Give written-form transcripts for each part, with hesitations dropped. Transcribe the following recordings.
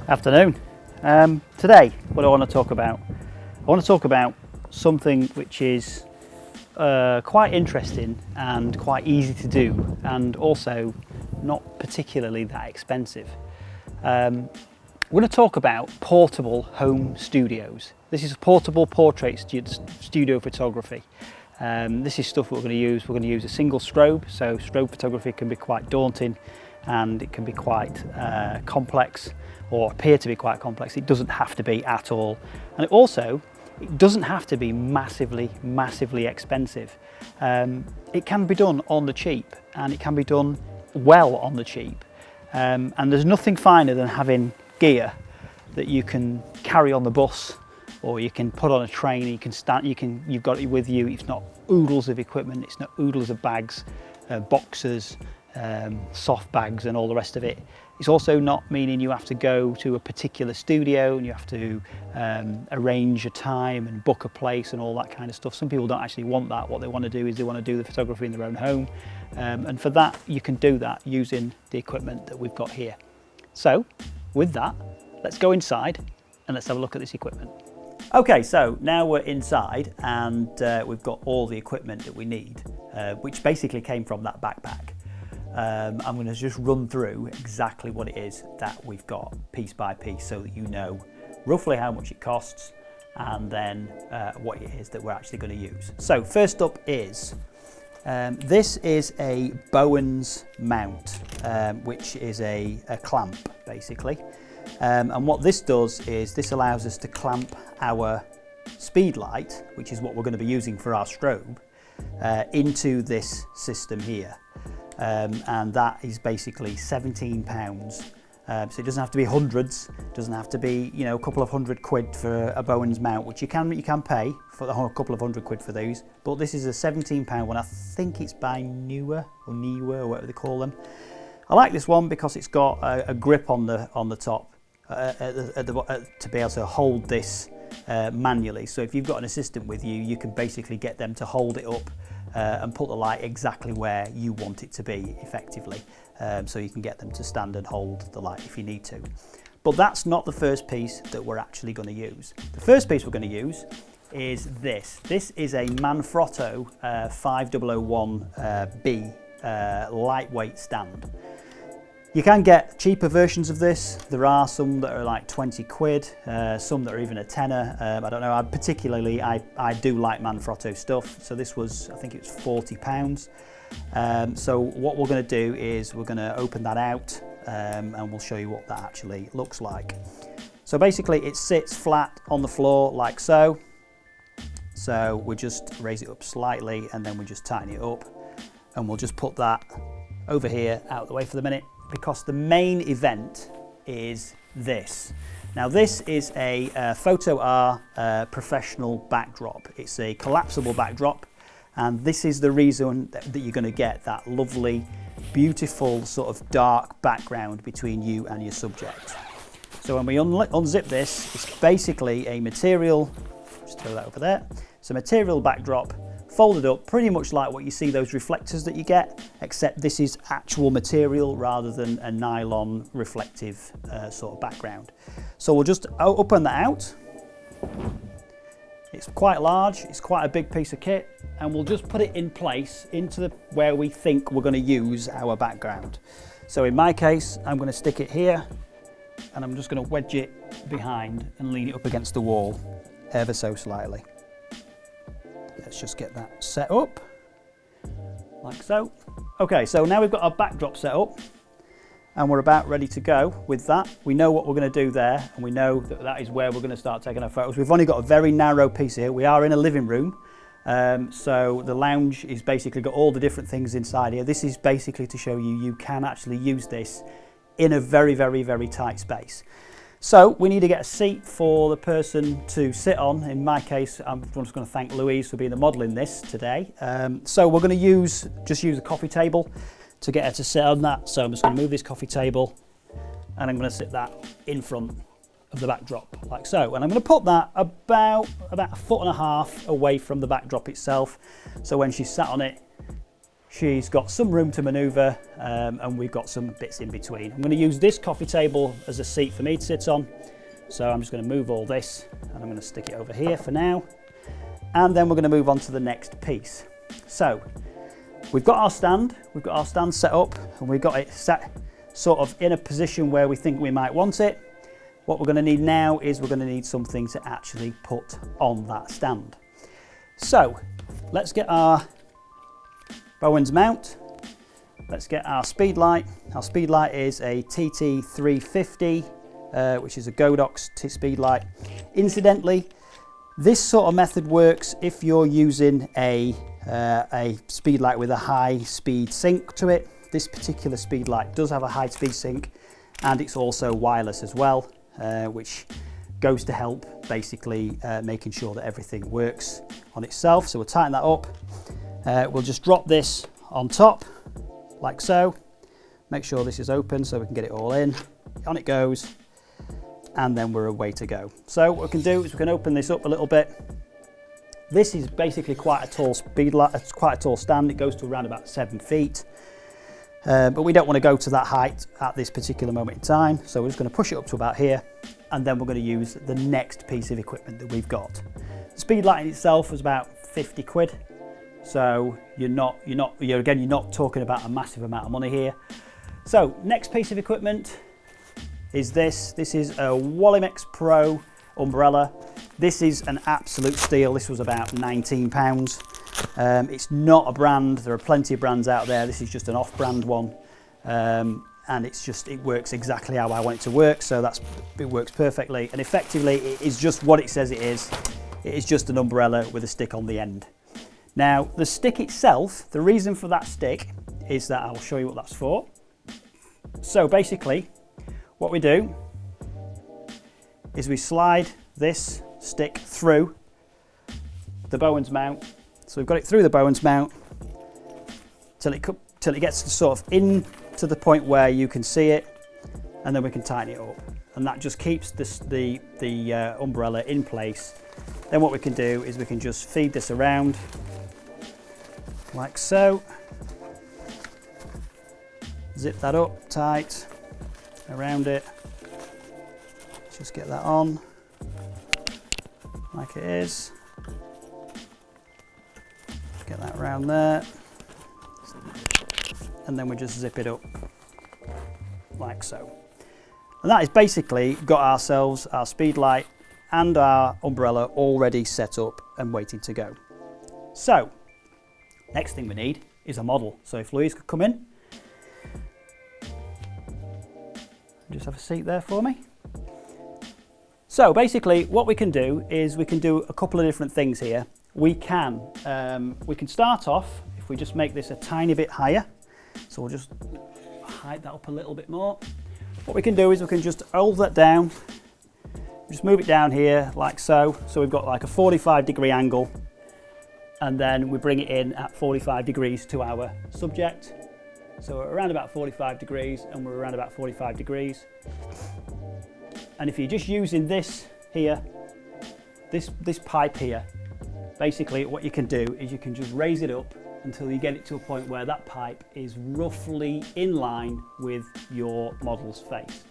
Afternoon. Today, what I want to talk about? I want to talk about something which is quite interesting and quite easy to do, and also not particularly that expensive. We're going to talk about portable home studios. This is portable portrait studio photography. This is stuff we're going to use. We're going to use a single strobe, so strobe photography can be quite daunting and it can be quite complex, or appear to be quite complex. It doesn't have to be at all. And it doesn't have to be massively expensive. It can be done on the cheap, and it can be done well on the cheap. And there's nothing finer than having gear that you can carry on the bus, or you can put on a train, you can stand, you've got it with you. It's not oodles of equipment, it's not oodles of bags, boxes, soft bags and all the rest of it. It's also not meaning you have to go to a particular studio and you have to arrange a time and book a place and all that kind of stuff. Some people don't actually want that. What they want to do is they want to do the photography in their own home, and for that you can do that using the equipment that we've got here. So with that, let's go inside and let's have a look at this equipment. Okay, so now we're inside and we've got all the equipment that we need, which basically came from that backpack. I'm going to just run through exactly what it is that we've got piece by piece, so that you know roughly how much it costs and then what it is that we're actually going to use. So first up is, this is a Bowen's mount, which is a clamp basically. And what this does is this allows us to clamp our speed light, which is what we're going to be using for our strobe, into this system here. And that is basically £17. So it doesn't have to be hundreds, it doesn't have to be, you know, a couple of £100 for a Bowen's mount, which you can pay for a couple of £100 for these. But this is a £17 one. I think it's by Newer or whatever they call them. I like this one because it's got a grip on the top to be able to hold this manually. So if you've got an assistant with you, you can basically get them to hold it up and put the light exactly where you want it to be effectively, so you can get them to stand and hold the light if you need to. But that's not the first piece that we're actually going to use. The first piece we're going to use is this. This is a Manfrotto 5001B lightweight stand. You can get cheaper versions of this. There are some that are like 20 quid, some that are even a tenner. I don't know, I do like Manfrotto stuff. So this was, I think it was £40. So what we're going to do is we're going to open that out and we'll show you what that actually looks like. So basically it sits flat on the floor like so. So we just raise it up slightly and then we just tighten it up, and we'll just put that over here out of the way for the minute, because the main event is this. Now this is a Photo R professional backdrop. It's a collapsible backdrop, and this is the reason that you're going to get that lovely, beautiful sort of dark background between you and your subject. So when we unzip this, it's basically a material, just throw that over there, it's a material backdrop folded up pretty much like what you see those reflectors that you get, except this is actual material rather than a nylon reflective sort of background. So we'll just open that out. It's quite large, it's quite a big piece of kit, and we'll just put it in place into where we think we're going to use our background. So in my case, I'm going to stick it here, and I'm just going to wedge it behind and lean it up against the wall ever so slightly. Let's just get that set up, like so. Okay, so now we've got our backdrop set up and we're about ready to go with that. We know what we're going to do there, and we know that that is where we're going to start taking our photos. We've only got a very narrow piece here. We are in a living room, so the lounge is basically got all the different things inside here. This is basically to show you can actually use this in a very, very, very tight space. So we need to get a seat for the person to sit on. In my case, I'm just going to thank Louise for being the model in this today. So we're going to just use a coffee table. to get her to sit on that. So I'm just going to move this coffee table and I'm going to sit that in front of the backdrop like so. And I'm going to put that about 1.5 feet away from the backdrop itself. So when she's sat on it, she's got some room to manoeuvre and we've got some bits in between. I'm going to use this coffee table as a seat for me to sit on. So I'm just going to move all this and I'm going to stick it over here for now. And then we're going to move on to the next piece. So we've got our stand set up and we've got it set sort of in a position where we think we might want it. What we're going to need now is we're going to need something to actually put on that stand. So let's get our Bowen's mount. Let's get our speed light. Our speed light is a TT350, which is a Godox speed light. Incidentally, this sort of method works if you're using a speed light with a high speed sync to it. This particular speed light does have a high speed sync and it's also wireless as well, which goes to help basically making sure that everything works on itself. So we'll tighten that up. We'll just drop this on top like so. Make sure this is open so we can get it all in. On it goes. And then we're away to go. So what we can do is we can open this up a little bit. This is basically quite a tall speed light, it's quite a tall stand. It goes to around about 7 feet. But we don't want to go to that height at this particular moment in time. So we're just going to push it up to about here. And then we're going to use the next piece of equipment that we've got. The speed light in itself was about 50 quid. So you're not talking about a massive amount of money here. So next piece of equipment is this. This is a Wallimex Pro umbrella. This is an absolute steal. This was about £19. It's not a brand. There are plenty of brands out there. This is just an off-brand one. And it works exactly how I want it to work. So it works perfectly. And effectively, it is just what it says it is. It is just an umbrella with a stick on the end. Now, the stick itself, the reason for that stick is that I'll show you what that's for. So basically, what we do is we slide this stick through the Bowen's mount. So we've got it through the Bowen's mount till it gets to sort of into the point where you can see it, and then we can tighten it up. And that just keeps the umbrella in place. Then what we can do is we can just feed this around like so. Zip that up tight around it. Just get that on like it is. Get that around there. And then we just zip it up like so. And that is basically got ourselves our speed light and our umbrella already set up and waiting to go. So, next thing we need is a model. So if Louise could come in. Just have a seat there for me. So basically what we can do is we can do a couple of different things here. We can start off, if we just make this a tiny bit higher. So we'll just height that up a little bit more. What we can do is we can just hold that down, just move it down here like so. So we've got like a 45-degree angle, and then we bring it in at 45 degrees to our subject. So we're around about 45 degrees and we're around about 45 degrees. And if you're just using this here, this pipe here, basically what you can do is you can just raise it up until you get it to a point where that pipe is roughly in line with your model's face.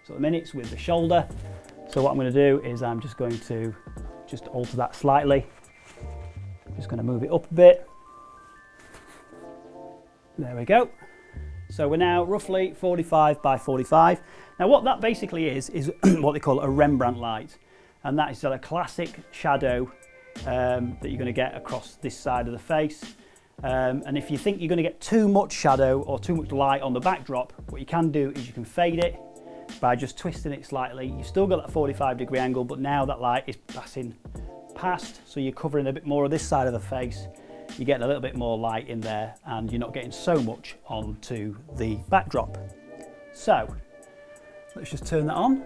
So at the minute it's with the shoulder. So what I'm going to do is I'm just going to alter that slightly. Just going to move it up a bit. There we go. So we're now roughly 45 by 45. Now what that basically is what they call a Rembrandt light. And that is a classic shadow that you're going to get across this side of the face. And if you think you're going to get too much shadow or too much light on the backdrop, what you can do is you can fade it by just twisting it slightly. You've still got that 45-degree angle, but now that light is passing past, so you're covering a bit more of this side of the face. You're getting a little bit more light in there and you're not getting so much onto the backdrop. So let's just turn that on.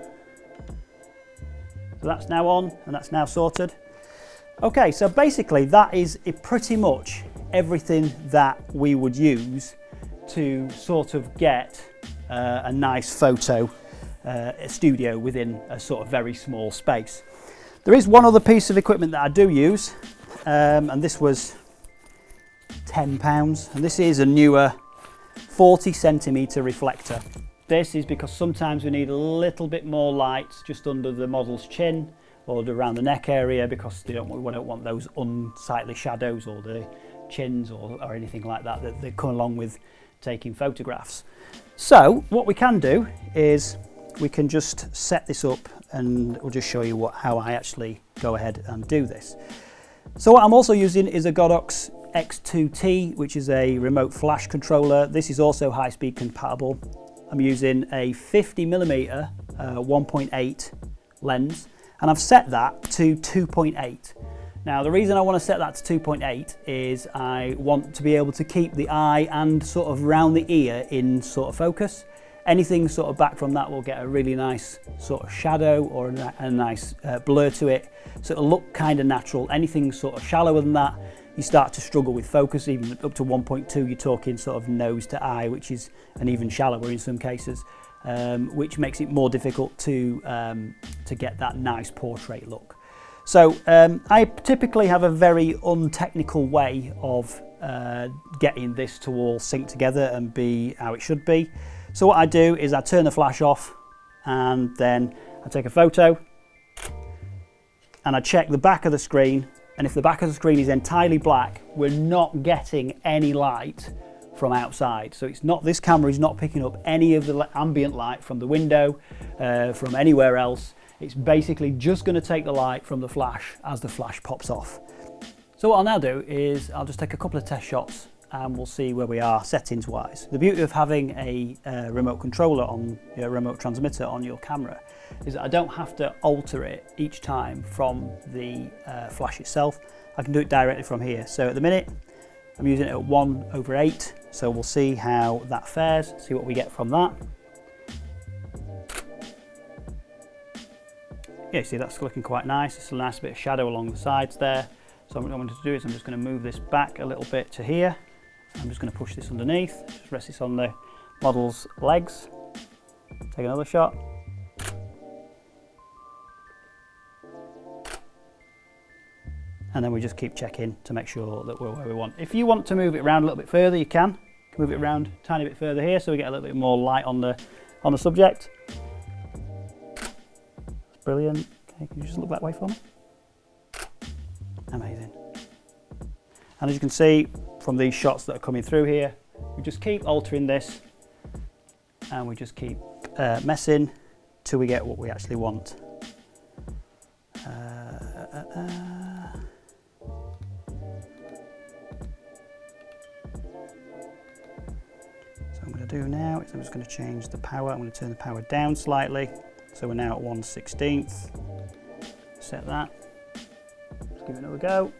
So that's now on and that's now sorted. Okay, so basically that is pretty much everything that we would use to sort of get a nice photo studio within a sort of very small space. There is one other piece of equipment that I do use, and this was £10, and this is a newer 40cm reflector. This is because sometimes we need a little bit more light just under the model's chin or around the neck area, because we don't want those unsightly shadows or the chins or anything like that that come along with taking photographs. So what we can do is we can just set this up, and we'll just show you how I actually go ahead and do this. So what I'm also using is a Godox X2T, which is a remote flash controller. This is also high-speed compatible. I'm using a 50mm 1.8 lens, and I've set that to 2.8. Now the reason I want to set that to 2.8 is I want to be able to keep the eye and sort of round the ear in sort of focus. Anything sort of back from that will get a really nice sort of shadow or a nice blur to it, so it'll look kind of natural. Anything sort of shallower than that, you start to struggle with focus. Even up to 1.2, you're talking sort of nose to eye, which is an even shallower in some cases, which makes it more difficult to get that nice portrait look. So I typically have a very untechnical way of getting this to all sync together and be how it should be. So what I do is I turn the flash off, and then I take a photo and I check the back of the screen, and if the back of the screen is entirely black, we're not getting any light from outside. So it's not, this camera is not picking up any of the ambient light from the window, from anywhere else. It's basically just going to take the light from the flash as the flash pops off. So what I'll now do is I'll just take a couple of test shots and we'll see where we are settings wise. The beauty of having a remote controller on your remote transmitter on your camera is that I don't have to alter it each time from the flash itself. I can do it directly from here. So at the minute I'm using it at 1/8, so we'll see how that fares, see what we get from that. Yeah, see, that's looking quite nice. It's a nice bit of shadow along the sides there. So what I'm going to do is I'm just going to move this back a little bit to here. I'm just going to push this underneath, just rest this on the model's legs. Take another shot. And then we just keep checking to make sure that we're where we want. If you want to move it around a little bit further, you can. Move it around a tiny bit further here so we get a little bit more light on the subject. Brilliant. Okay, can you just look that way for me? Amazing. And as you can see from these shots that are coming through here, we just keep altering this and we just keep messing till we get what we actually want. So what I'm going to do now is I'm just going to change the power. I'm going to turn the power down slightly. So we're now at 1/16. Set that. Let's give it another go.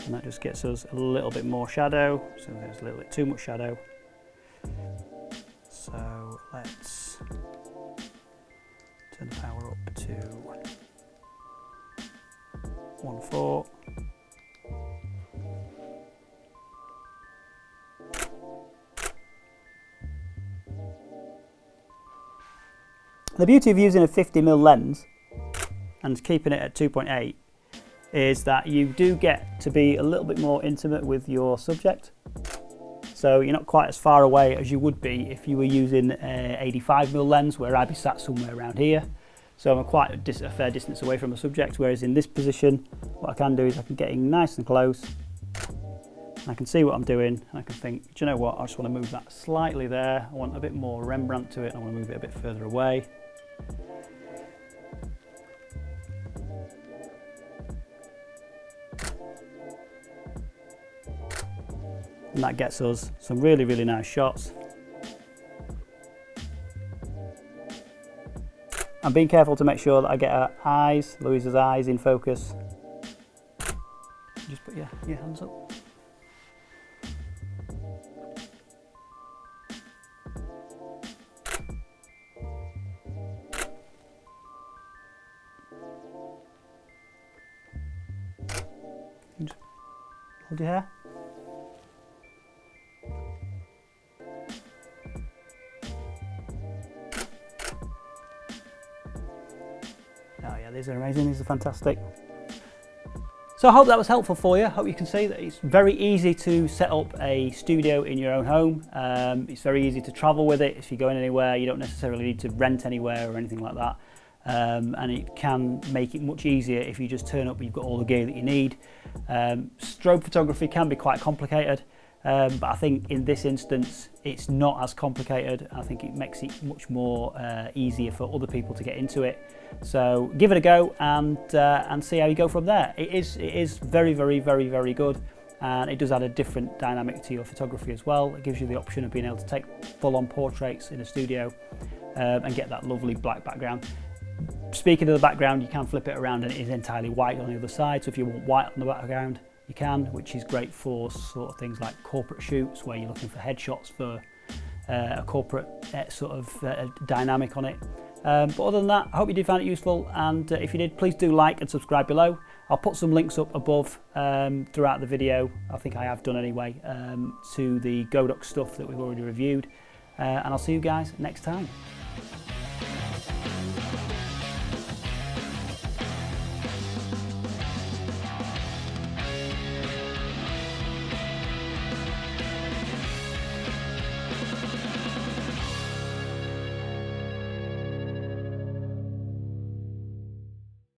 And that just gets us a little bit more shadow. So there's a little bit too much shadow. So let's turn the power up to 1/4. The beauty of using a 50mm lens and keeping it at 2.8 is that you do get to be a little bit more intimate with your subject. So you're not quite as far away as you would be if you were using an 85mm lens, where I'd be sat somewhere around here. So I'm quite a fair distance away from the subject, whereas in this position, what I can do is I can get in nice and close. I can see what I'm doing, and I can think, do you know what, I just want to move that slightly there. I want a bit more Rembrandt to it, I want to move it a bit further away. And that gets us some really, really nice shots. I'm being careful to make sure that I get her eyes, Louisa's eyes, in focus. Just put your hands up. Hold your hair. yeah, these are amazing, these are fantastic. So I hope that was helpful for you. I hope you can see that it's very easy to set up a studio in your own home. It's very easy to travel with it. If you're going anywhere, you don't necessarily need to rent anywhere or anything like that. And it can make it much easier if you just turn up and you've got all the gear that you need. Strobe photography can be quite complicated, but I think in this instance it's not as complicated. I think it makes it much more easier for other people to get into it. So give it a go and see how you go from there. It is very good, and it does add a different dynamic to your photography as well. It gives you the option of being able to take full-on portraits in a studio and get that lovely black background. Speaking of the background, you can flip it around and it is entirely white on the other side. So if you want white on the background, you can, which is great for sort of things like corporate shoots where you're looking for headshots for a corporate sort of dynamic on it. But other than that, I hope you did find it useful, and if you did, please do like and subscribe below. I'll put some links up above throughout the video, I think I have done anyway, to the Godox stuff that we've already reviewed, and I'll see you guys next time.